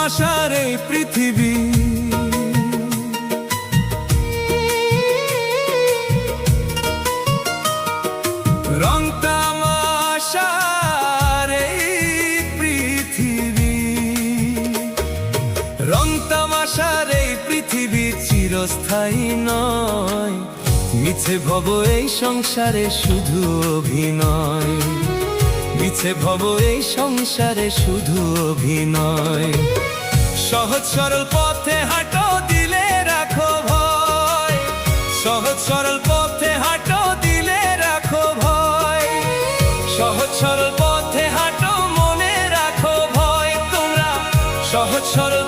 তামাশার এই পৃথিবী, রং তামাশার এই পৃথিবী, রং তামাশার এই পৃথিবী চিরস্থায়ী নয়। মিছে ভব এই সংসারে শুধু অভিনয়, মিছে ভব এই সংসারে শুধু অভিনয়। সহজ সরল পথে হাঁটো, দিলে রাখো ভয়। সহজ সরল পথে হাঁটো, দিলে রাখো ভয়। সহজ সরল পথে হাঁটো, মনে রাখো ভয়। তোমরা সহজ সরল